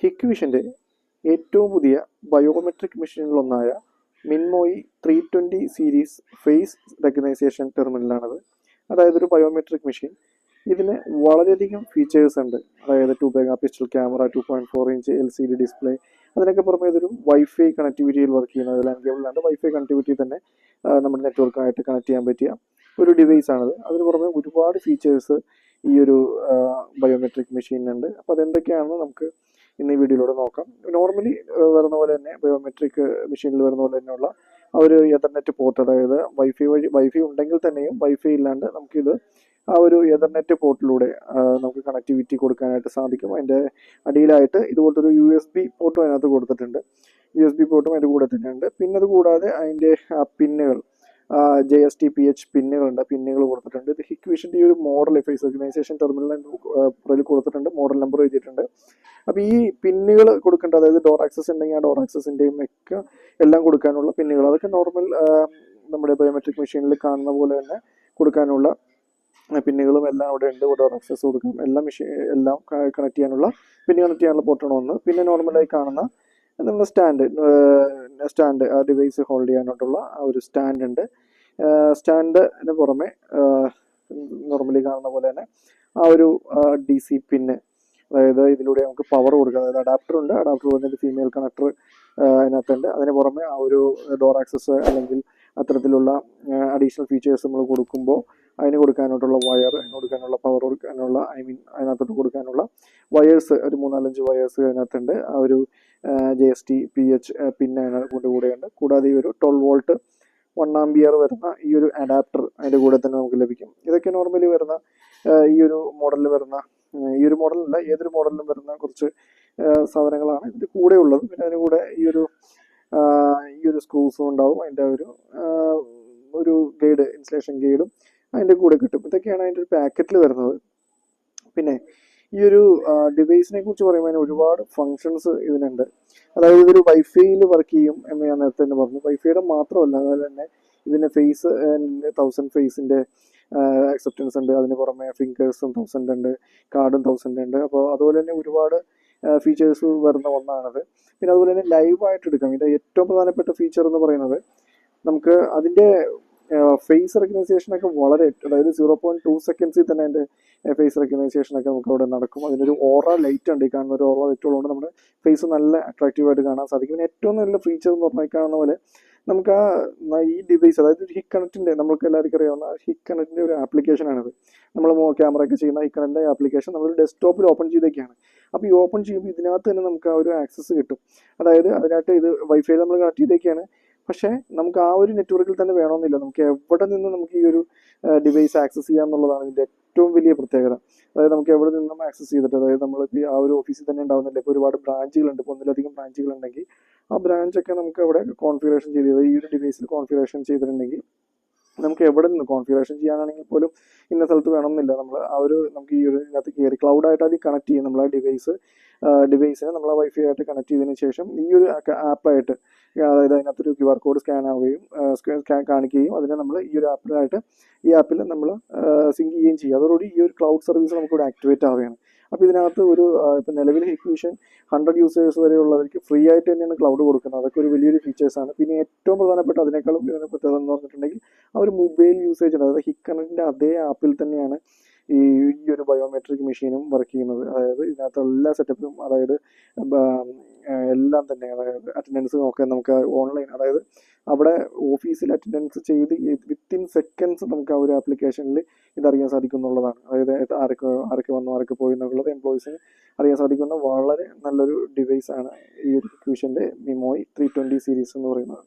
ഹിക്വിഷൻ്റെ ഏറ്റവും പുതിയ biometric മെഷീനുകളൊന്നായ മിൻമോയി 320 series face recognition ടെർമിനലാണത്. അതായത് ഒരു ബയോമെട്രിക് മെഷീൻ. ഇതിന് വളരെയധികം ഫീച്ചേഴ്സ് ഉണ്ട്. അതായത് 2 mega pixel camera, 2.4 inch LCD display, അതിനൊക്കെ പുറമെ ഇതൊരു വൈഫൈ കണക്ടിവിറ്റിയിൽ വർക്ക് ചെയ്യുന്നത്. ലാൻഡ് കേബിളാണ്ട് വൈഫൈ കണക്ടിവിറ്റി തന്നെ നമ്മുടെ നെറ്റ്വർക്കായിട്ട് കണക്ട് ചെയ്യാൻ പറ്റിയ ഒരു ഡിവൈസാണത്. അതിന് പുറമെ ഒരുപാട് ഫീച്ചേഴ്സ് ഈ ഒരു ബയോമെട്രിക് മെഷീനുണ്ട്. അപ്പോൾ അതെന്തൊക്കെയാണെന്ന് നമുക്ക് ഇന്ന് ഈ വീഡിയോയിലൂടെ നോക്കാം. നോർമലി വരുന്ന പോലെ തന്നെ ബയോമെട്രിക് മെഷീനിൽ വരുന്ന പോലെ തന്നെയുള്ള ആ ഒരു എതർനെറ്റ് പോർട്ട്, അതായത് വൈഫൈ ഉണ്ടെങ്കിൽ തന്നെയും വൈഫൈ ഇല്ലാണ്ട് നമുക്കിത് ആ ഒരു എതർനെറ്റ് പോർട്ടിലൂടെ നമുക്ക് കണക്ടിവിറ്റി കൊടുക്കാനായിട്ട് സാധിക്കും. അതിൻ്റെ അടിയിലായിട്ട് ഇതുപോലത്തെ ഒരു USB പോർട്ടും അതിനകത്ത് കൊടുത്തിട്ടുണ്ട്. USB പോർട്ടും അതിൻ്റെ കൂടെ തന്നെ ഉണ്ട്. പിന്നെ അത് കൂടാതെ അതിൻ്റെ പിന്നുകൾ, JST-PH പിന്നുകളുണ്ട്, പിന്നുകൾ കൊടുത്തിട്ടുണ്ട്. ഇത് ഹിക്വിഷൻ്റെ ഈ ഒരു മോഡൽ ഫേസ് റെക്കഗ്നൈസേഷൻ ടെർമിനലിൽ കൊടുത്തിട്ടുണ്ട്, മോഡൽ നമ്പർ എഴുതിയിട്ടുണ്ട്. അപ്പോൾ ഈ പിന്നുകൾ കൊടുക്കേണ്ട, അതായത് ഡോർ ആക്സസ് ഉണ്ടെങ്കിൽ ആ ഡോർ ആക്സസിൻ്റെയും ഒക്കെ എല്ലാം കൊടുക്കാനുള്ള പിന്നുകൾ, അതൊക്കെ നോർമൽ നമ്മുടെ ബയോമെട്രിക് മെഷീനിൽ കാണുന്ന പോലെ തന്നെ കൊടുക്കാനുള്ള പിന്നുകളും എല്ലാം അവിടെ ഉണ്ട്. ഡോർ ആക്സസ് കൊടുക്കാം, എല്ലാം കണക്ട് ചെയ്യാനുള്ള കണക്ട് ചെയ്യാനുള്ള പോർട്ടാണ് ഒന്ന്. പിന്നെ നോർമലായി കാണുന്ന നമ്മുടെ സ്റ്റാൻഡ് ആ ഡിവൈസ് ഹോൾഡ് ചെയ്യാനായിട്ടുള്ള ആ ഒരു സ്റ്റാൻഡ് ഉണ്ട്. സ്റ്റാൻഡിന് പുറമെ നോർമലി കാണുന്ന പോലെ തന്നെ ആ ഒരു DC പിന്ന്, അതായത് ഇതിലൂടെ നമുക്ക് പവർ കൊടുക്കാം. അതായത് അഡാപ്റ്റർ ഉണ്ട്, അഡാപ്റ്റർ പറഞ്ഞത് ഫീമെയിൽ കണക്ടർ അതിനകത്തുണ്ട്. അതിന് പുറമെ ആ ഒരു ഡോർ ആക്സസ് അല്ലെങ്കിൽ അത്തരത്തിലുള്ള അഡീഷണൽ ഫീച്ചേഴ്സ് നമ്മൾ കൊടുക്കുമ്പോൾ അതിന് കൊടുക്കാനായിട്ടുള്ള വയർ, അതിന് കൊടുക്കാനുള്ള പവർ കൊടുക്കാനുള്ള അതിനകത്തോട്ട് കൊടുക്കാനുള്ള വയേഴ്സ്, ഒരു 3-4 വയേഴ്സ് അതിനകത്തുണ്ട്. ആ ഒരു JST-PH പിന്നെ അതിനകത്ത് കൂടെയുണ്ട്. കൂടാതെ ഈ ഒരു 12 വോൾട്ട് 1 ആംപിയർ വരുന്ന ഈ ഒരു അഡാപ്റ്റർ അതിൻ്റെ കൂടെ തന്നെ നമുക്ക് ലഭിക്കും. ഇതൊക്കെ നോർമലി വരുന്ന ഈ ഒരു മോഡലിൽ വരുന്ന, ഈ ഒരു മോഡലല്ല ഏതൊരു മോഡലിലും വരുന്ന കുറച്ച് സാധനങ്ങളാണ് ഇതിൻ്റെ കൂടെ ഉള്ളത്. പിന്നെ അതിന് കൂടെ ഈ ഒരു സ്ക്രൂസും ഉണ്ടാവും. അതിൻ്റെ ഒരു ഗൈഡ്, ഇൻസ്റ്റലേഷൻ ഗൈഡും അതിൻ്റെ കൂടെ കിട്ടും. ഇതൊക്കെയാണ് അതിൻ്റെ ഒരു പാക്കറ്റിൽ വരുന്നത്. പിന്നെ ഈ ഒരു ഡിവൈസിനെ കുറിച്ച് പറയുമ്പോൾ അതിന് ഒരുപാട് ഫങ്ഷൻസ് ഇതിനുണ്ട്. അതായത് ഇതൊരു വൈഫൈയിൽ വർക്ക് ചെയ്യും എന്ന് ഞാൻ നേരത്തെ തന്നെ പറഞ്ഞു. വൈഫൈയുടെ മാത്രമല്ല, അതുപോലെ തന്നെ ഇതിന് 1000 ഫേസിൻ്റെ അക്സെപ്റ്റൻസ് ഉണ്ട്. അതിന് പുറമെ ഫിംഗേഴ്സും 1000 ഉണ്ട്, കാർഡും 1000 ഉണ്ട്. അപ്പോൾ അതുപോലെ തന്നെ ഒരുപാട് ഫീച്ചേഴ്സ് വരുന്ന ഒന്നാണത്. പിന്നെ അതുപോലെ തന്നെ ലൈവായിട്ട് എടുക്കാം. ഇത് ഏറ്റവും പ്രധാനപ്പെട്ട ഫീച്ചർ എന്ന് പറയുന്നത് നമുക്ക് അതിൻ്റെ ഫേസ് റെക്കഗ്നൈസേഷനൊക്കെ വളരെ, അതായത് 0.2 സെക്കൻഡ്സിൽ തന്നെ അതിൻ്റെ ഫേസ് റെക്കഗ്നൈസേഷനൊക്കെ നമുക്ക് അവിടെ നടക്കും. അതിനൊരു ഓറ ലൈറ്റ് ഉണ്ട്. ഈ കാണുന്ന ഒരു ഓറ ലൈറ്റ് ഉള്ളതുകൊണ്ട് നമ്മുടെ ഫേസ് നല്ല അട്രാക്റ്റീവായിട്ട് കാണാൻ സാധിക്കും. പിന്നെ ഏറ്റവും നല്ല ഫീച്ചർ എന്ന് പറഞ്ഞാൽ കാണുന്ന പോലെ നമുക്ക് ഈ ഡിവൈസ്, അതായത് ഹിക് കണക്റ്റിൻ്റെ, നമ്മൾക്ക് എല്ലാവർക്കും അറിയാവുന്ന ഹിക് കണക്റ്റിൻ്റെ ഒരു ആപ്ലിക്കേഷനാണിത്. നമ്മൾ ക്യാമറ ഒക്കെ ചെയ്യുന്ന ഹിക് കണക്റ്റിൻ്റെ ആപ്ലിക്കേഷൻ നമ്മൾ ഡെസ്ക്ടോപ്പിൽ ഓപ്പൺ ചെയ്തൊക്കെയാണ്. അപ്പോൾ ഈ ഓപ്പൺ ചെയ്യുമ്പോൾ ഇതിനകത്ത് തന്നെ നമുക്ക് ആ ഒരു ആക്സസ് കിട്ടും. അതായത് അതിനകത്ത് ഇത് വൈഫൈ നമ്മൾ കണക്ട് ചെയ്തൊക്കെയാണ്. പക്ഷേ നമുക്ക് ആ ഒരു നെറ്റ്വർക്കിൽ തന്നെ വേണമെന്നില്ല, നമുക്ക് എവിടെ നിന്ന് നമുക്ക് ഈ ഒരു ഡിവൈസ് ആക്സസ് ചെയ്യാം എന്നുള്ളതാണ് ഇതിൻ്റെ ഏറ്റവും വലിയ പ്രത്യേകത. അതായത് നമുക്ക് എവിടെ നിന്നും ആക്സസ് ചെയ്തിട്ട്, അതായത് നമ്മൾ ആ ഒരു ഓഫീസിൽ തന്നെ ഉണ്ടാവുന്നില്ല. ഇപ്പോൾ ഒരുപാട് ബ്രാഞ്ചുകളുണ്ട്, ഇപ്പോൾ ഒന്നിലധികം ബ്രാഞ്ചുകളുണ്ടെങ്കിൽ ആ ബ്രാഞ്ചൊക്കെ നമുക്ക് അവിടെ കോൺഫിഗറേഷൻ ചെയ്ത് ഈ ഒരു ഡിവൈസിൽ കോൺഫിഗറേഷൻ ചെയ്തിട്ടുണ്ടെങ്കിൽ നമുക്ക് എവിടെ നിന്ന് കോൺഫിഗറേഷൻ ചെയ്യാനാണെങ്കിൽ പോലും ഇന്ന സ്ഥലത്ത് വേണമെന്നില്ല. നമുക്ക് ഈ ഒരു ഇതിനകത്ത് കയറി ക്ലൗഡായിട്ട് അതിൽ കണക്ട് ചെയ്യും. നമ്മൾ ആ ഡിവൈസിനെ നമ്മൾ ആ വൈഫൈ ആയിട്ട് കണക്ട് ചെയ്തതിന് ശേഷം ഈ ഒരു ആപ്പായിട്ട്, അതായത് അതിനകത്തൊരു QR കോഡ് സ്കാൻ ആവുകയും കാണിക്കുകയും അതിനെ നമ്മൾ ഈ ഒരു ആപ്പിൽ നമ്മൾ സിങ്ക് ചെയ്യുകയും ചെയ്യും. അതോടുകൂടി ഈ ഒരു ക്ലൗഡ് സർവീസ് നമുക്കിവിടെ ആക്ടിവേറ്റ് ആവുകയാണ്. അപ്പോൾ ഇതിനകത്ത് ഇപ്പം നിലവിൽ ഹിക്വിഷൻ 100 യൂസേഴ്സ് വരെയുള്ളവർക്ക് ഫ്രീ ആയിട്ട് തന്നെയാണ് ക്ലൗഡ് കൊടുക്കുന്നത്. അതൊക്കെ ഒരു വലിയൊരു ഫീച്ചേഴ്സാണ്. പിന്നെ ഏറ്റവും പ്രധാനപ്പെട്ട അതിനേക്കാളും പ്രത്യേകത എന്ന് പറഞ്ഞിട്ടുണ്ടെങ്കിൽ ആ ഒരു മൊബൈൽ യൂസേജ് ഉണ്ട്. അതായത് ഹിക് കണക്റ്റിൻ്റെ അതേ ആപ്പിൽ തന്നെയാണ് ഈ ഒരു ബയോമെട്രിക് മെഷീനും വർക്ക് ചെയ്യുന്നത്. അതായത് ഇതിനകത്ത് എല്ലാ സെറ്റപ്പിലും, അതായത് എല്ലാം തന്നെ, അതായത് അറ്റൻഡൻസ് നോക്കാൻ നമുക്ക് ഓൺലൈൻ, അതായത് അവിടെ ഓഫീസിൽ അറ്റൻഡൻസ് ചെയ്ത് വിത്തിൻ സെക്കൻഡ്സ് നമുക്ക് ആ ഒരു ആപ്ലിക്കേഷനിൽ ഇതറിയാൻ സാധിക്കും എന്നുള്ളതാണ്. അതായത് ആരൊക്കെ വന്നു ആരൊക്കെ പോയി എന്നുള്ളത് എംപ്ലോയീസിന് അറിയാൻ സാധിക്കുന്ന വളരെ നല്ലൊരു ഡിവൈസാണ് ഈ ഒരു ഹിക്വിഷൻ്റെ മിൻമോയി 320 സീരീസ് എന്ന് പറയുന്നത്.